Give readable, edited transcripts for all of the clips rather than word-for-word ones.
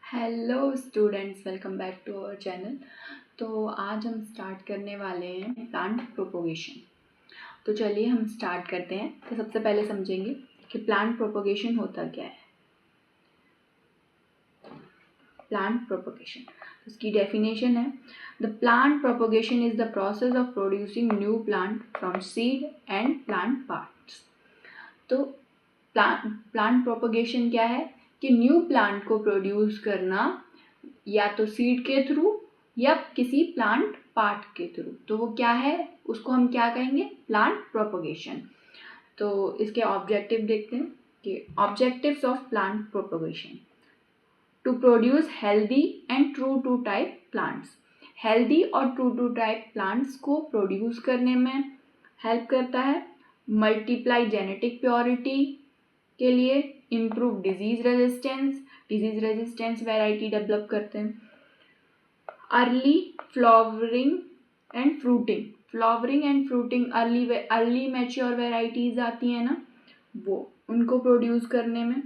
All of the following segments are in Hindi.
Hello students, welcome back to our channel. तो आज हम स्टार्ट करने वाले हैं प्लांट प्रोपोगेशन। तो चलिए हम स्टार्ट करते हैं। तो सबसे पहले समझेंगे कि प्लांट प्रोपोगेशन होता क्या है। प्लांट प्रोपोगेशन, इसकी डेफिनेशन है, the plant propagation is the process of producing new plant from seed and plant parts. तो प्लांट प्रोपोगेशन क्या है कि न्यू प्लांट को प्रोड्यूस करना या तो सीड के थ्रू या किसी प्लांट पार्ट के थ्रू। तो वो क्या है, उसको हम क्या कहेंगे, प्लांट प्रोपोगेशन। तो इसके ऑब्जेक्टिव देखते हैं कि objectives of plant propagation, to produce healthy and true to type plants. Healthy और ट्रू टू टाइप प्लांट्स को प्रोड्यूस करने में हेल्प करता है। मल्टीप्लाई जेनेटिक प्योरिटी के लिए, improve disease resistance variety develop करते हैं। Early flowering and fruiting early mature varieties आती हैं ना, वो उनको प्रोड्यूस करने में।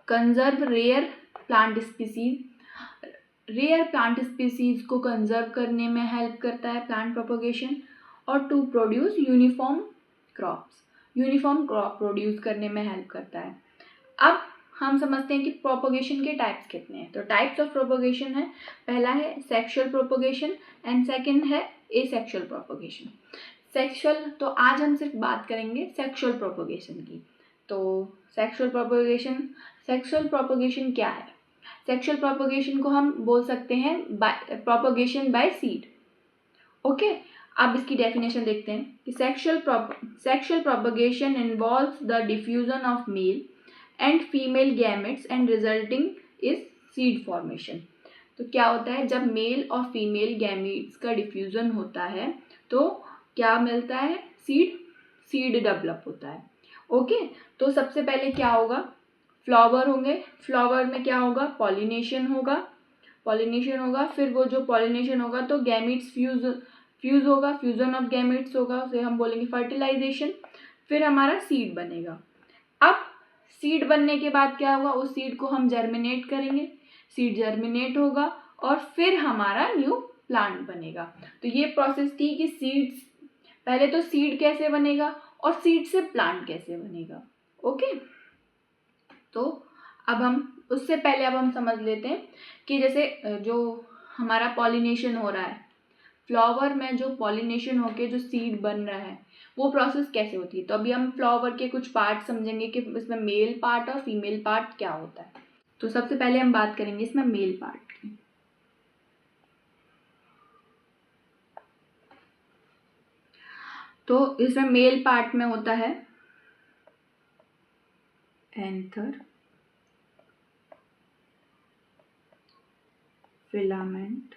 कंजर्व रेयर प्लांट स्पीसीज को कंजर्व करने में हेल्प करता है प्लांट प्रोपोगेशन। और to produce uniform crop produce करने में हेल्प करता है। अब हम समझते हैं कि प्रोपोगेशन के टाइप्स कितने हैं। तो टाइप्स ऑफ प्रोपोगेशन है, पहला है सेक्सुअल प्रोपोगेशन एंड सेकंड है एसेक्सुअल प्रोपोगेशन। तो आज हम सिर्फ बात करेंगे सेक्सुअल प्रोपोगेशन की। तो सेक्सुअल प्रोपोगेशन क्या है? सेक्सुअल प्रोपोगेशन को हम बोल सकते हैं प्रोपोगेशन बाय सीड। ओके, अब इसकी डेफिनेशन देखते हैं कि sexual propagation involves the diffusion of male and female gametes and resulting is seed formation. तो क्या होता है, जब मेल और फीमेल गैमेट्स का डिफ्यूजन होता है तो क्या मिलता है, सीड डेवलप होता है। ओके, तो सबसे पहले क्या होगा, फ्लावर होंगे। फ्लावर में क्या होगा, पॉलिनेशन होगा। फिर वो जो पॉलिनेशन होगा तो गैमेट्स फ्यूज होगा, फ्यूजन ऑफ गैमेट्स होगा, उसे हम बोलेंगे फर्टिलाइजेशन। फिर हमारा सीड बनेगा। अब सीड बनने के बाद क्या होगा, उस सीड को हम जर्मिनेट करेंगे, सीड जर्मिनेट होगा और फिर हमारा न्यू प्लांट बनेगा। तो ये प्रोसेस थी कि पहले तो सीड कैसे बनेगा और सीड से प्लांट कैसे बनेगा। ओके, तो अब हम समझ लेते हैं कि जैसे जो हमारा पॉलिनेशन हो रहा है, फ्लावर में जो पॉलिनेशन होके जो सीड बन रहा है वो प्रोसेस कैसे होती है। तो अभी हम फ्लावर के कुछ पार्ट समझेंगे कि इसमें मेल पार्ट और फीमेल पार्ट क्या होता है। तो सबसे पहले हम बात करेंगे इसमें मेल पार्ट की। तो इसमें मेल पार्ट में होता है एंथर, फिलामेंट।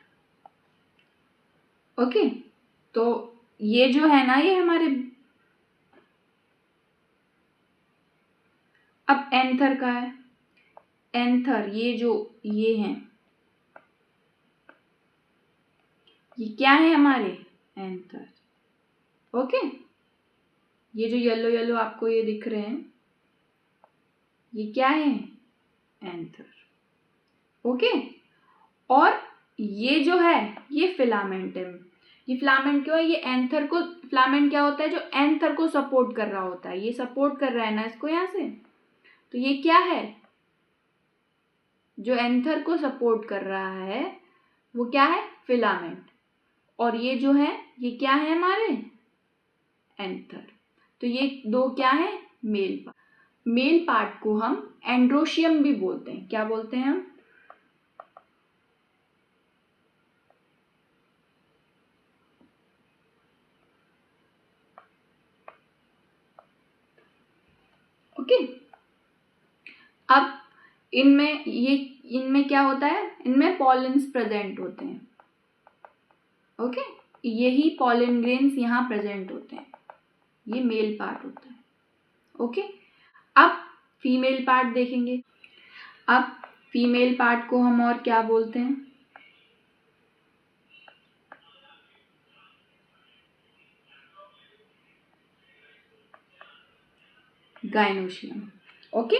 ओके, तो ये जो है ना, ये हमारे, अब एंथर का है, एंथर ये हैं, ये क्या है हमारे एंथर। ओके, ये जो येलो येलो आपको ये दिख रहे हैं, ये क्या है, एंथर। ओके, और ये जो है ये फिलामेंट है। ये फिलामेंट क्यों है, ये एंथर को, फिलामेंट क्या होता है, जो एंथर को सपोर्ट कर रहा होता है, ये सपोर्ट कर रहा है ना इसको यहाँ से। तो ये क्या है, जो एंथर को सपोर्ट कर रहा है वो क्या है, फिलामेंट। और ये जो है ये क्या है हमारे एंथर। तो ये दो क्या है, मेल पार्ट को हम एंड्रोशियम भी बोलते हैं। क्या बोलते हैं हम, ओके। अब इनमें क्या होता है, इनमें पॉलिन्स प्रेजेंट होते हैं। ओके, यही पॉलिन ग्रेन्स यहाँ प्रेजेंट होते हैं, ये मेल पार्ट होता है। ओके, अब फीमेल पार्ट देखेंगे। अब फीमेल पार्ट को हम और क्या बोलते हैं, gynoecium. Okay,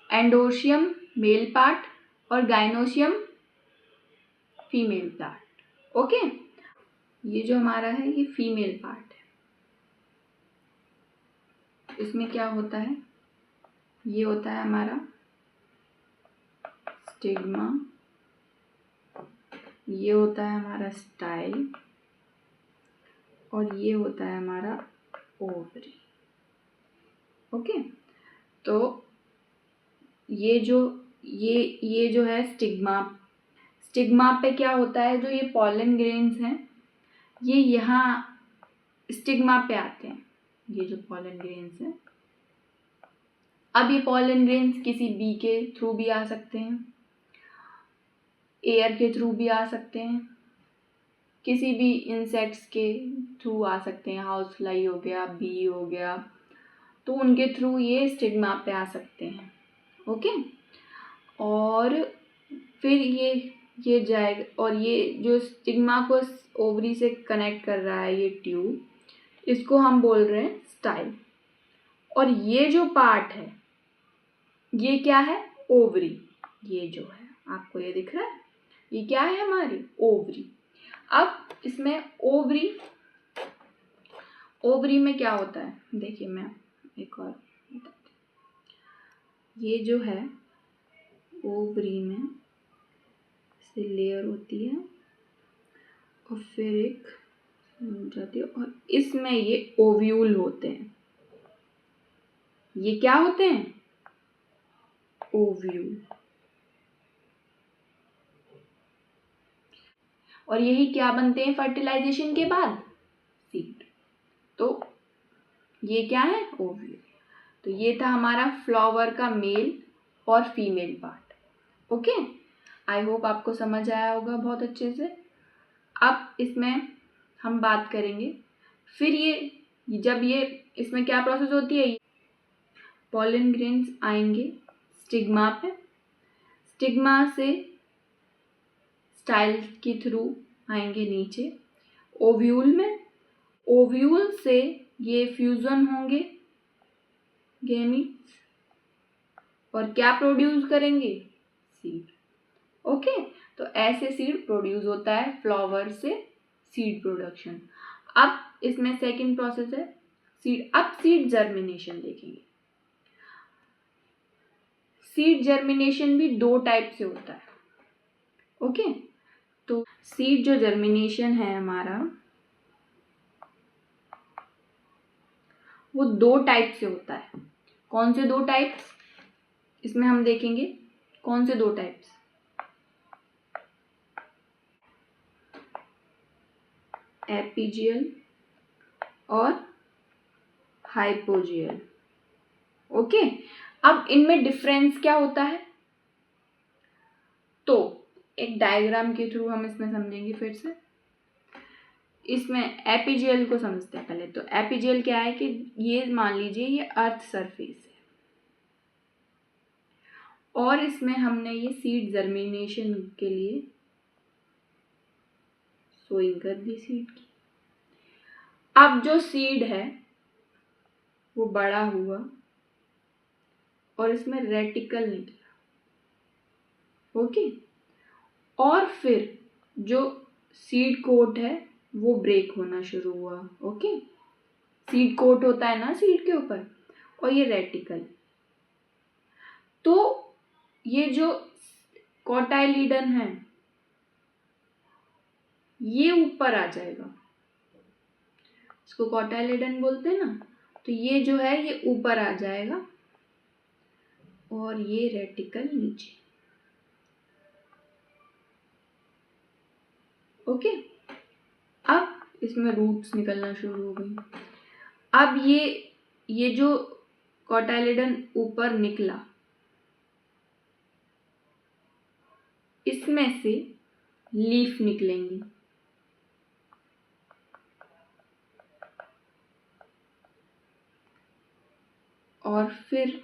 androecium male part, और गाइनोसियम फीमेल पार्ट। ओके, ये जो हमारा है ये फीमेल पार्ट है। इसमें क्या होता है, ये होता है हमारा स्टिग्मा, ये होता है हमारा स्टाइल, और ये होता है हमारा ओवरी। ओके, तो ये जो है स्टिग्मा पे क्या होता है, जो ये पॉलन ग्रेन्स हैं ये यहाँ स्टिग्मा पे आते हैं, ये जो पॉलन ग्रेन्स हैं। अब ये पॉलन ग्रेन्स किसी बी के थ्रू भी आ सकते हैं, एयर के थ्रू भी आ सकते हैं, किसी भी इंसेक्ट्स के थ्रू आ सकते हैं, हाउस फ्लाई हो गया, बी हो गया, तो उनके थ्रू ये स्टिग्मा पे आ सकते हैं। ओके, और फिर ये जाएगा, और ये जो स्टिग्मा को ओवरी से कनेक्ट कर रहा है ये ट्यूब, इसको हम बोल रहे हैं स्टाइल। और ये जो पार्ट है ये क्या है, ओवरी। ये जो है आपको ये दिख रहा है, ये क्या है हमारी ओवरी। अब इसमें ओवरी में क्या होता है, देखिए मैं एक और बताती हूँ। ये जो है ओवरी में से लेयर होती है और फिर एक जाती है, और इसमें ये ओव्यूल होते हैं। ये क्या होते हैं, ओव्यूल। और यही क्या बनते हैं फर्टिलाइजेशन के बाद, सीड। तो ये क्या है, ओव्यूल। तो ये था हमारा फ्लावर का मेल और female part. Okay, I hope आपको समझ आया होगा बहुत अच्छे से। अब इसमें हम बात करेंगे, फिर ये जब ये इसमें क्या प्रोसेस होती है, पॉलन ग्रेन्स आएंगे स्टिग्मा पे, स्टिग्मा से स्टाइल के थ्रू आएंगे नीचे ओव्यूल में, ओव्यूल से ये फ्यूजन होंगे गैमीट्स, और क्या प्रोड्यूस करेंगे, सीड। ओके, तो ऐसे सीड प्रोड्यूस होता है फ्लावर से, सीड प्रोडक्शन। अब इसमें सेकंड प्रोसेस है सीड। अब सीड जर्मिनेशन देखेंगे। सीड जर्मिनेशन भी दो टाइप से होता है। ओके, तो सीड जो जर्मिनेशन है हमारा वो दो टाइप से होता है। कौन से दो टाइप्स, इसमें हम देखेंगे कौन से दो टाइप्स, एपीजियल और हाइपोजियल। ओके, अब इनमें डिफरेंस क्या होता है, तो एक डायग्राम के थ्रू हम इसमें समझेंगे फिर से। इसमें एपीजियल को समझते हैं पहले। तो एपीजियल क्या है कि ये मान लीजिए ये अर्थ सरफेस है, और इसमें हमने ये सीड जर्मिनेशन के लिए सोइंग कर दी सीड की। अब जो सीड है वो बड़ा हुआ और इसमें रेटिकल निकला। ओके, और फिर जो सीड कोट है वो ब्रेक होना शुरू हुआ। ओके, सीड कोट होता है ना सीड के ऊपर, और ये रेटिकल। तो ये जो कोटाइलिडन है ये ऊपर आ जाएगा, इसको कोटाइलिडन बोलते हैं ना। तो ये जो है ये ऊपर आ जाएगा और ये रेटिकल नीचे। ओके, अब इसमें रूट्स निकलना शुरू हो गई। अब ये जो कोटाइलिडन ऊपर निकला, इसमें से लीफ निकलेंगी, और फिर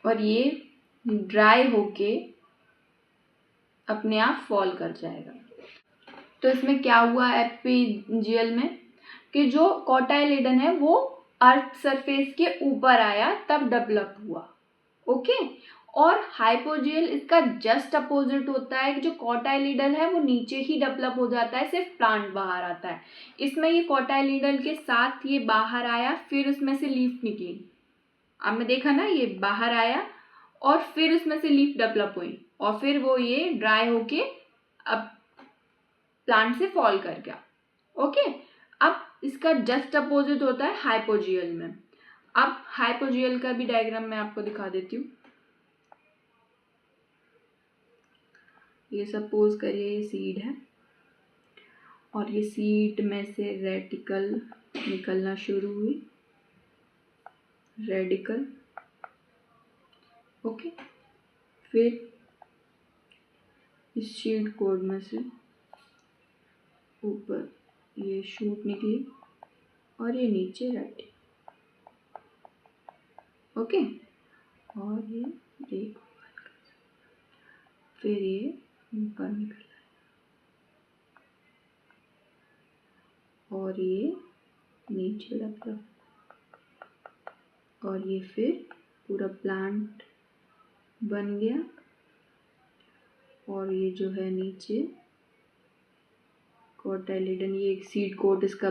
और ये ड्राई होके अपने आप फॉल कर जाएगा। तो इसमें क्या हुआ एपीजियल में कि जो कोटाइलिडन है वो अर्थ सरफेस के ऊपर आया तब डेवलप हुआ। ओके, और हाइपोजियल इसका जस्ट अपोजिट होता है कि जो कोटाइलिडन है वो नीचे ही डेवलप हो जाता है, सिर्फ प्लांट बाहर आता है। इसमें ये कोटाइलिडन के साथ ये बाहर आया, फिर उसमें से लीफ निकली। आपने देखा ना, ये बाहर आया और फिर उसमें से लीफ डेवलप हुई और फिर वो ये ड्राई होके अब प्लांट से फॉल कर गया। ओके, अब इसका जस्ट अपोजिट होता है हाइपोजियल में। अब हाइपोजियल का भी डायग्राम मैं आपको दिखा देती हूँ। ये सपोज करिए ये सीड है और ये सीड में से रेडिकल निकलना शुरू हुई, रेडिकल। ओके, फिर इस सीड कोड में से ऊपर ये शूट निकली और ये नीचे रेडिकल। ओके, और ये ब्रेक, फिर ये ऊपर निकल और ये नीचे लगा और ये फिर पूरा प्लांट बन गया और ये जो है नीचे कोटाइलिडन, ये एक सीड कोट इसका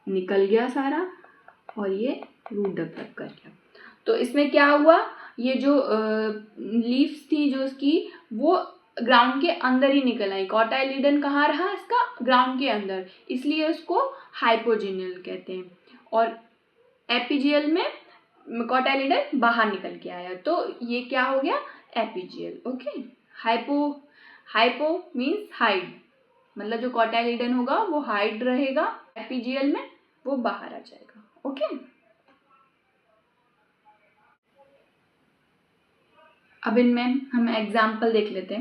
निकल गया सारा और ये रूट डेवलप कर गया। तो इसमें क्या हुआ, ये जो लीव्स थी जो उसकी वो ग्राउंड के अंदर ही निकल आई। कोटाइलिडन कहाँ रहा इसका, ग्राउंड के अंदर, इसलिए उसको हाइपोजिनियल कहते हैं। और एपीजियल में कोटाइलिडन बाहर निकल के आया, तो ये क्या हो गया epigeal. Okay, hypo means hide, मतलब जो कोटाइलिडन होगा वो हाइड रहेगा, एपीजियल में वो बाहर आ जाएगा। ओके, अब इनमें हम एग्जाम्पल देख लेते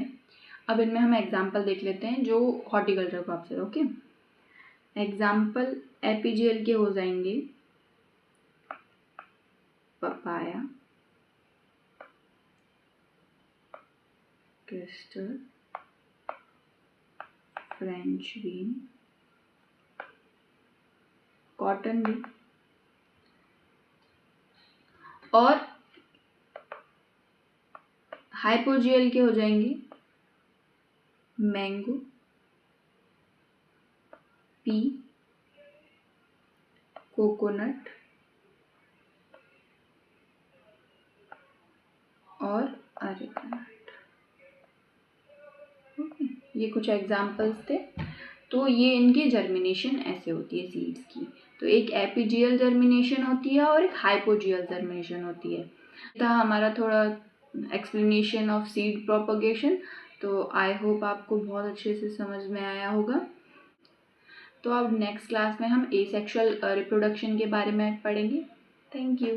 हैं जो हॉर्टिकल्चर क्रॉप्स है। ओके, एग्जाम्पल एपीजियल के हो जाएंगे papaya, castor, French bean, cotton भी, और हाइपोजियल के हो जाएंगे मैंगो, पी, कोकोनट और अरेकानट। ओके, ये कुछ एग्जाम्पल्स थे। तो ये इनकी जर्मिनेशन ऐसे होती है सीड्स की। तो एक एपीजियल जर्मिनेशन होती है और एक हाइपोजियल जर्मिनेशन होती है। था हमारा थोड़ा एक्सप्लेनेशन ऑफ सीड प्रोपगेशन। तो आई होप आपको बहुत अच्छे से समझ में आया होगा। तो अब नेक्स्ट क्लास में हम एसेक्सुअल रिप्रोडक्शन के बारे में पढ़ेंगे। Thank you.